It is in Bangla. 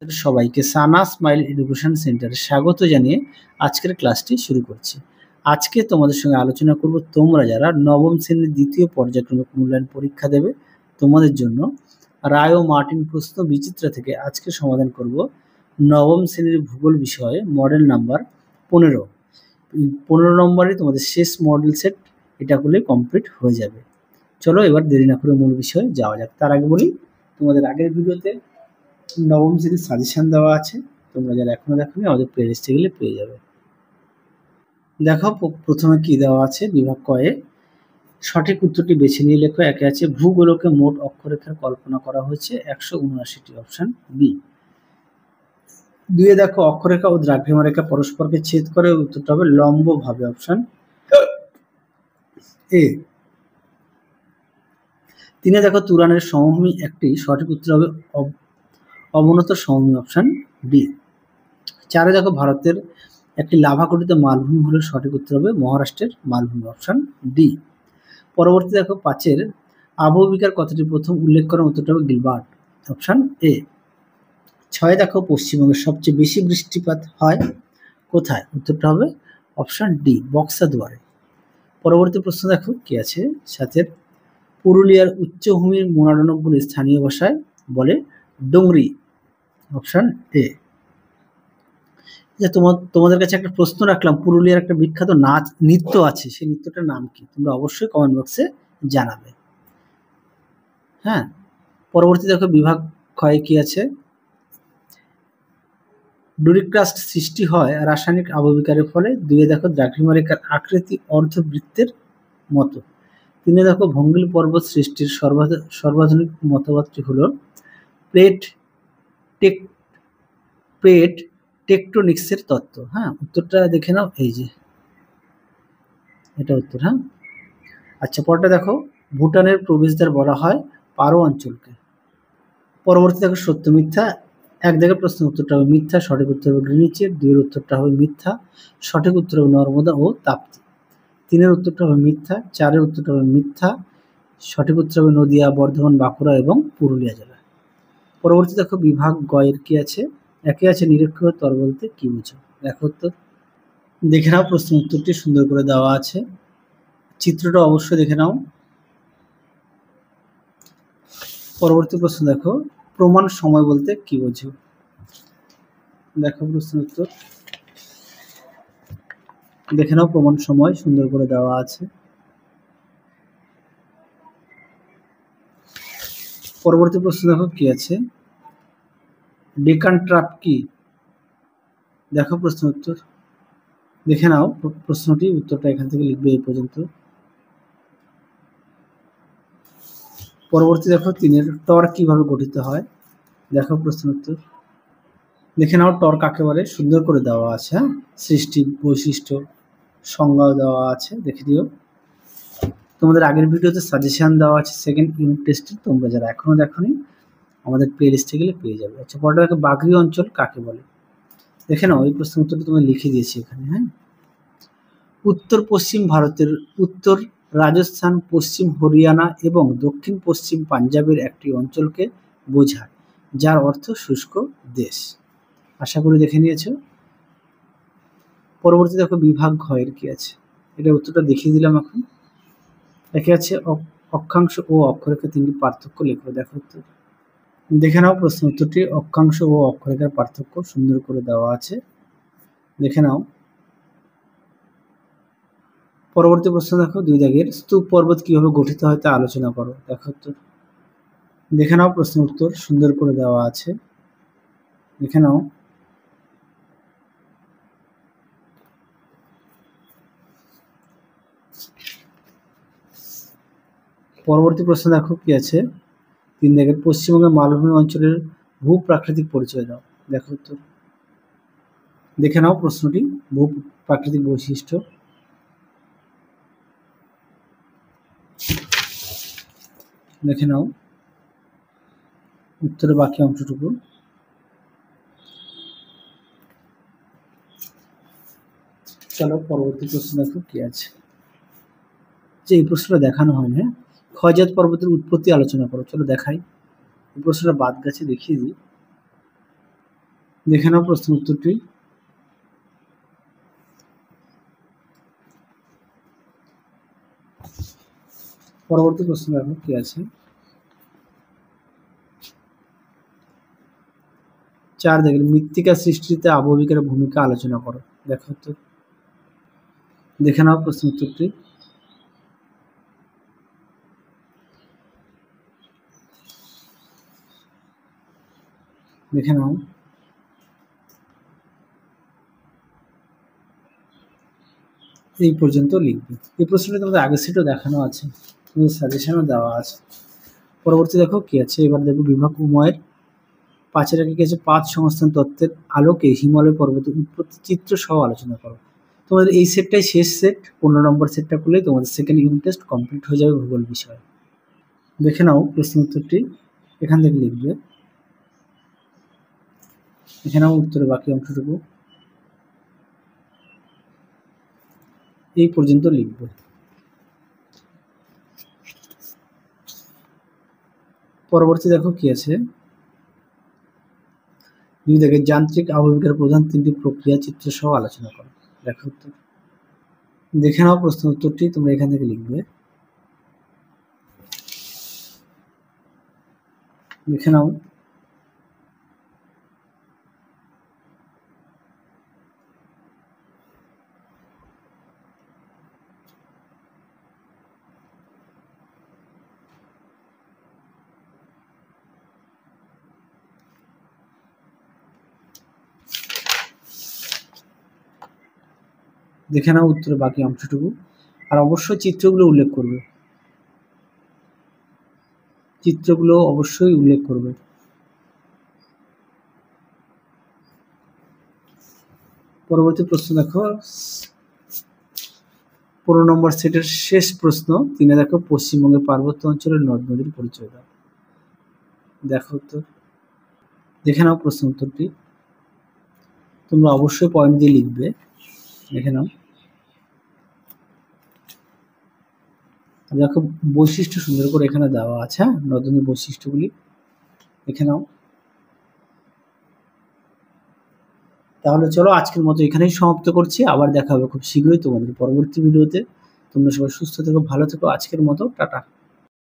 সবাইকে সানা স্মাইল এডুকেশন সেন্টারে স্বাগত জানিয়ে আজকের ক্লাসটি শুরু করছি। আজকে তোমাদের সঙ্গে আলোচনা করব তোমরা যারা নবম শ্রেণীর দ্বিতীয় পর্যায়ক্রমিক মূল্যায়ন পরীক্ষা দেবে তোমাদের জন্য রায় ও মার্টিন প্রশ্ন বিচিত্রা থেকে আজকে সমাধান করব নবম শ্রেণীর ভূগোল বিষয়ে মডেল নাম্বার 15। 15 নম্বরে তোমাদের শেষ মডেল সেট, এটা করলে কমপ্লিট হয়ে যাবে। চলো এবার দেরি না করে মূল বিষয়ে যাওয়া যাক। তার আগে বলি, তোমাদের আগের ভিডিওতে নবম শ্রেণীর সাজেশন দেওয়া আছে, তোমরা যারা এখনো দেখোনি আমাদের প্লেলিস্টে গেলে পেয়ে যাবে। দেখো প্রথমে কি দেওয়া আছে, বিভাগ কয়ে সঠিক উত্তরটি বেছে নিয়ে লেখো। একে আছে ভূগোলকে মোট অক্ষরেখার কল্পনা করা হয়েছে 179টি, অপশন বি। দুয়ে দেখো অক্ষরেখা ও দ্রাঘিমা রেখা পরস্পরকে ছেদ করে, উত্তরটা হবে লম্বভাবে, অপশন এ। তিনে দেখো তুরানের সমভূমি একটি, সঠিক উত্তর হবে অবনত সমভূমি, অপশন ডি। চারে দেখো ভারতের একটি লাভাগঠিত মালভূমি হলে সঠিক উত্তর হবে মহারাষ্ট্রের মালভূমি, অপশন ডি। পরবর্তী দেখো পাঁচের আবহবিকার কথাটি প্রথম উল্লেখ করার, উত্তরটা হবে গিলবার্ট, অপশন এ। ছয় দেখো পশ্চিমবঙ্গের সবচেয়ে বেশি বৃষ্টিপাত হয় কোথায়, উত্তরটা হবে অপশন ডি, বক্সাদুয়ারে। পরবর্তী প্রশ্ন দেখো কি আছে, সাথের পুরুলিয়ার উচ্চভূমির মনোরণকগুলি স্থানীয় ভাষায় বলে ডোংরি, অপশন এ। তোমাদের কাছে একটা প্রশ্ন রাখলাম, পুরুলিয়ার একটা বিখ্যাত নাচ নৃত্য আছে, সেই নৃত্যটার নাম কি, তোমরা অবশ্যই কমেন্ট বক্সে জানাবে। হ্যাঁ, পরবর্তী দেখো বিভাগ ক্ষয়ে কি আছে, ডুরিক্রাস্ট সৃষ্টি হয় রাসায়নিক আবহবিকারের ফলে। দুয়ে দেখো দ্রাঘিমা রেখার আকৃতি অর্ধবৃত্তের মতো। তিনে দেখো ভঙ্গিল পর্বত সৃষ্টির সর্বাধুনিক মতবাদটি হলো প্লেট টেকটোনিক্সের তত্ত্ব। হ্যাঁ, উত্তরটা দেখে নাও, এই যে এটা উত্তর। হ্যাঁ, আচ্ছা পরটা দেখো ভুটানের প্রবেশদ্বার বলা হয় পারো অঞ্চলকে। পরবর্তী দেখো সত্য মিথ্যা। এক দেখে প্রশ্ন উত্তরটা হবে মিথ্যা, সঠিক উত্তর হবে গ্রিনিচের। দুইয়ের উত্তরটা হবে মিথ্যা, সঠিক উত্তর হবে নর্মদা ও তাপ্তি। তিনের উত্তরটা হবে মিথ্যা। চারের উত্তরটা হবে মিথ্যা, সঠিক উত্তর হবে নদিয়া, বর্ধমান, বাঁকুড়া এবং পুরুলিয়া জেলা। পরবর্তী দেখো বিভাগ গয়ের কি আছে, একে আছে নিরক্ষীয় তল বলতে কি বুঝো। দেখো তো দেখে নাও, প্রশ্ন উত্তরটি সুন্দর করে দেওয়া আছে, চিত্রটা অবশ্যই দেখে নাও। পরবর্তী প্রশ্ন দেখো প্রমাণ সময় বলতে কি বোঝো। দেখো প্রশ্ন উত্তর দেখে নাও, প্রমাণ সময় সুন্দর করে দেওয়া আছে। পরবর্তী প্রশ্ন দেখো কি আছে, ডেকান ট্রাপ কি। দেখো প্রশ্ন উত্তর দেখে নাও, প্রশ্নটি উত্তরটা এখান থেকে লিখবে এই পর্যন্ত। পরবর্তী দেখো তিনের টর কিভাবে গঠিত হয়। দেখো প্রশ্ন উত্তর দেখে নাও, টর কাকে বলে সুন্দর করে দেওয়া আছে। হ্যাঁ, সৃষ্টি, বৈশিষ্ট্য, সংজ্ঞাও দেওয়া আছে, দেখে দিও। তোমাদের আগের ভিডিওতে সাজেশন দেওয়া আছে সেকেন্ড ইউনিট টেস্টের, তোমরা যারা এখনো দেখোনি আমাদের প্লে লিস্টে গেলে পেয়ে যাবে। আচ্ছা পরটা দেখো বাগরি অঞ্চল কাকে বলে। দেখে নাও, এই প্রশ্ন উত্তরটা তুমি লিখে দিয়েছি এখানে। হ্যাঁ, উত্তর পশ্চিম ভারতের উত্তর রাজস্থান, পশ্চিম হরিয়ানা এবং দক্ষিণ পশ্চিম পাঞ্জাবের একটি অঞ্চলকে বোঝায়, যার অর্থ শুষ্ক দেশ। আশা করি দেখে নিয়েছ। পরবর্তী দেখো বিভাগ ঘয়ের কি আছে, এটা উত্তরটা দেখিয়ে দিলাম। এখন দেখে আছে অক্ষাংশ ও অক্ষরেখা তিনটি পার্থক্য লেখো। দেখো উত্তর দেখে নাও, প্রশ্ন উত্তরটি অক্ষাংশ ও অক্ষরেখার পার্থক্য সুন্দর করে দেওয়া আছে, দেখে নাও। পরবর্তী প্রশ্ন দেখো দুই দাগের স্তূপ পর্বত কিভাবে গঠিত হয় তা আলোচনা করো। দেখো উত্তর দেখে নাও, প্রশ্ন উত্তর সুন্দর করে দেওয়া আছে, দেখে নাও। পরবর্তী প্রশ্ন দেখো কি আছে, তিন দাগের পশ্চিমবঙ্গের মালভূমি অঞ্চলের ভূ প্রাকৃতিক পরিচয় দাও। দেখো উত্তর দেখে নাও, প্রশ্নটি ভূ প্রাকৃতিক বৈশিষ্ট্য। দেখে নাও উত্তরের বাকি অংশটুকু। চলো পরবর্তী প্রশ্ন দেখো কি আছে, যে এই প্রশ্নটা দেখানো হয় না, ক্ষয়জাত পর্বতের উৎপত্তি আলোচনা করো। চলো দেখাই, এই প্রশ্নটা বাদ গেছে, দেখিয়ে দিই। দেখে নাও প্রশ্ন উত্তরটি। পরবর্তী প্রশ্ন দেখো কি আছে। 4 দেখেন মৃত্তিকা সৃষ্টিতে আবহবিকার ভূমিকা আলোচনা করো। দেখো তো, দেখে নাও প্রশ্ন উত্তরটি। দেখে নাও। এই পর্যন্ত লিখবে। এই প্রশ্নটা তোমাদের আগের সেটও দেখানো আছে, তোমাদের সাজেশনও দেওয়া আছে। পরবর্তী দেখো কি আছে। এবার দেখো বিভাগ উময়ের 5 এর কি আছে, 5 সংস্থান তত্ত্বের আলোকে হিমালয় পর্বতের উৎপত্তি চিত্র সহ আলোচনা করো। তোমাদের এই সেটটাই শেষ সেট। 15 নম্বর সেটটা করলেই তোমাদের সেকেন্ড ইউনিট টেস্ট কমপ্লিট হয়ে যাবে ভূগোল বিষয়ে। দেখে নাও প্রশ্ন উত্তরটি, এখান থেকে লিখবে। দেখে নাও উত্তরের বাকি অংশটুকু, এই পর্যন্ত লিখবে। পরবর্তী দেখো কি আছে। 2 দেখে যান্ত্রিক আবহবিকার প্রধান 3টি প্রক্রিয়া চিত্র সহ আলোচনা করো। দেখো উত্তর। দেখে নাও প্রশ্ন উত্তরটি, তোমরা এখান থেকে লিখবে। দেখে নাও। দেখে নাও উত্তরের বাকি অংশটুকু, আর অবশ্যই চিত্রগুলো উল্লেখ করবে। চিত্রগুলো অবশ্যই উল্লেখ করবে। পরবর্তী প্রশ্ন দেখো 15 নম্বর সেটের শেষ প্রশ্ন। 3 দেখো পশ্চিমবঙ্গের পার্বত্য অঞ্চলের নদ নদীর পরিচয় দাও। দেখো তো, দেখে নাও প্রশ্ন উত্তরটি, তোমরা অবশ্যই পয়েন্ট দিয়ে লিখবে। দেখে নাও। দেখো বৈশিষ্ট্য সুন্দর করে এখানে দেওয়া আছে, হ্যাঁ, নদ নদীর বৈশিষ্ট্যগুলি দেখে নাও। তাহলে চলো আজকের মতো এখানেই সমাপ্ত করছি। আবার দেখা হবে খুব শীঘ্রই তোমাদের পরবর্তী ভিডিওতে। তোমরা সবাই সুস্থ থেকো, ভালো থেকো। আজকের মতো টাটা।